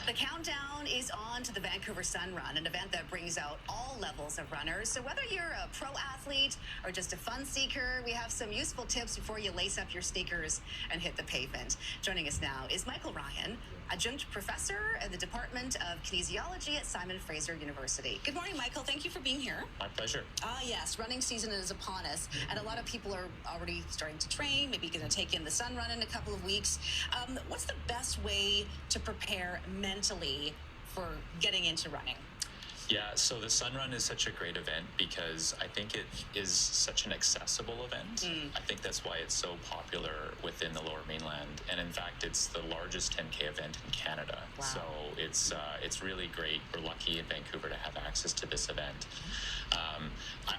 The countdown is on to the Vancouver Sun Run, an event that brings out all levels of runners. So whether you're a pro athlete or just a fun seeker, we have some useful tips before you lace up your sneakers and hit the pavement. Joining us now is Michael Ryan, adjunct professor in the Department of Kinesiology at Simon Fraser University. Good morning, Michael. Thank you for being here. My pleasure. Yes, running season is upon us, and a lot of people are already starting to train, maybe going to take in the Sun Run in a couple of weeks. What's the best way to prepare mentally for getting into running? Yeah, so the Sun Run is such a great event because I think it is such an accessible event. I think that's why it's so popular within the Lower Mainland, and in fact, it's the largest 10K event in Canada. Wow. So it's really great. We're lucky in Vancouver to have access to this event.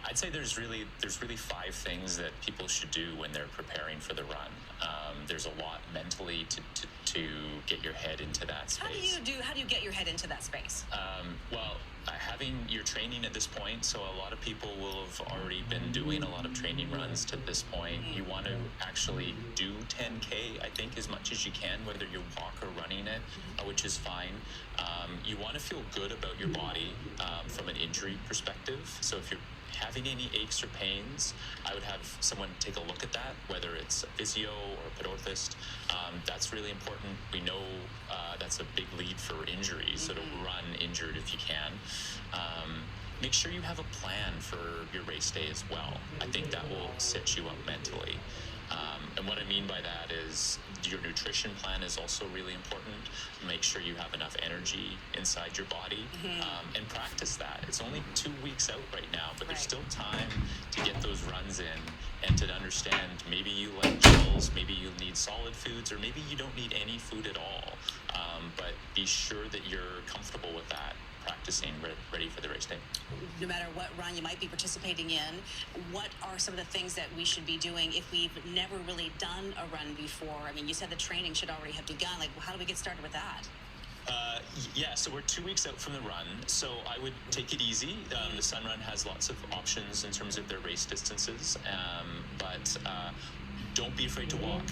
I'd say there's really 5 things that people should do when they're preparing for the run. There's a lot mentally to get your head into that space. How do you get your head into that space? Having your training at this point, so a lot of people will have already been doing a lot of training runs to this point. You want to actually do 10K, I think, as much as you can, whether you walk or running it, which is fine. You want to feel good about your body from an injury perspective. So if you're having any aches or pains, I would have someone take a look at that, whether it's a physio or a podorthist. That's really important. We know that's a big lead for injuries, so don't run injured if you can. Make sure you have a plan for your race day as well. I think that will set you up mentally. And what I mean by that is your nutrition plan is also really important. Make sure you have enough energy inside your body, and practice that. It's only 2 weeks out right now, but there's still time to get those runs in and to understand maybe you like gels, maybe you need solid foods, or maybe you don't need any food at all. But be sure that you're comfortable with that, practicing ready for the race day. No matter what run you might be participating in, what are some of the things that we should be doing if we've never really done a run before? I mean, you said the training should already have begun. Like, how do we get started with that? So we're 2 weeks out from the run, so I would take it easy. The Sun Run has lots of options in terms of their race distances, but don't be afraid to walk.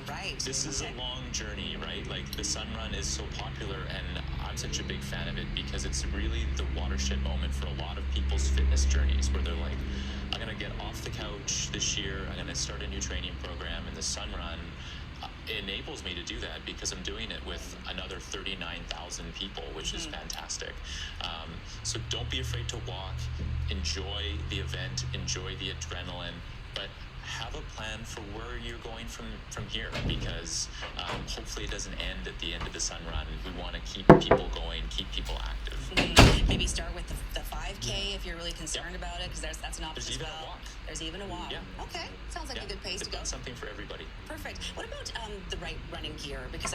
Right. This is a long journey, right? Like, the Sun Run is so popular, and I'm such a big fan of it because it's really the watershed moment for a lot of people's fitness journeys, where they're like, I'm going to get off the couch this year, I'm going to start a new training program, and the Sun Run enables me to do that because I'm doing it with another 39,000 people, which is fantastic. So don't be afraid to walk, enjoy the event, enjoy the adrenaline, but have a plan for where you're going from here, because hopefully it doesn't end at the end of the Sun Run. We want to keep people going, keep people active. Maybe start with the 5K if you're really concerned about it, because that's an option as well. There's even a walk. There's even a walk. Yeah. Okay, sounds like a good pace to go. It's something for everybody. Perfect. What about the right running gear? Because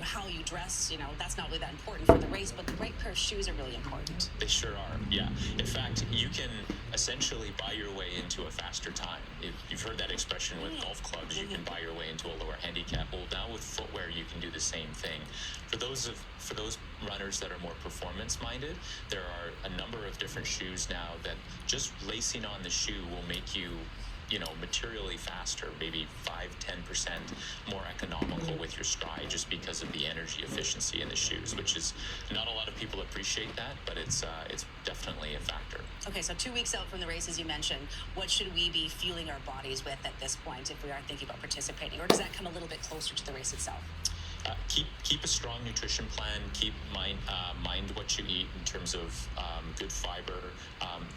how you dress, that's not really that important for the race, but the right pair of shoes are really important. They sure are, yeah. In fact, you can essentially buy your way into a faster time. You've heard that expression with golf clubs, you can buy your way into a lower handicap. Well, now with footwear, you can do the same thing. For those runners that are more performance-minded, there are a number of different shoes now that just lacing on the shoe will make you materially faster, maybe 5-10% more economical with your stride, just because of the energy efficiency in the shoes, which is not a lot of people appreciate that, but it's definitely a factor. Okay, so 2 weeks out from the race, as you mentioned, what should we be fueling our bodies with at this point if we are thinking about participating, or does that come a little bit closer to the race itself? Keep a strong nutrition plan. Keep mind what you eat in terms of good fiber.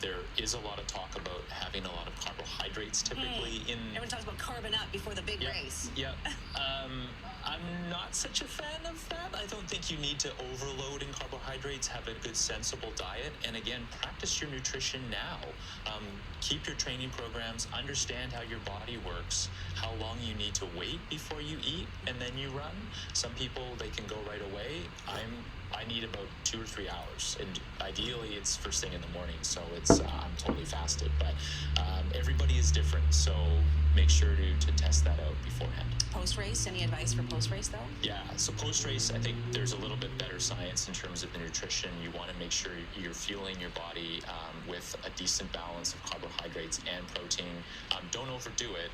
There is a lot of talk about having a lot of carbohydrates typically in. Everyone talks about carbon up before the big race. Yeah. I'm not such a fan of that. I don't think you need to overload in carbohydrates. Have a good, sensible diet, and again, practice your nutrition now. Keep your training programs. Understand how your body works. How long you need to wait before you eat, and then you run. Some people, they can go right away. I need about 2 or 3 hours, and ideally it's first thing in the morning, so I'm totally fasted, but everybody is different, so make sure to test that out beforehand. Post-race, any advice for post-race though? Yeah, so post-race, I think there's a little bit better science in terms of the nutrition. You want to make sure you're fueling your body with a decent balance of carbohydrates and protein. Don't overdo it,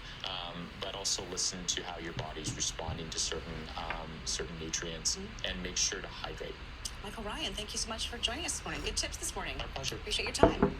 but also listen to how your body's responding to certain nutrients, and make sure to hydrate. Michael Ryan, thank you so much for joining us this morning. Good tips this morning. My pleasure. Appreciate your time.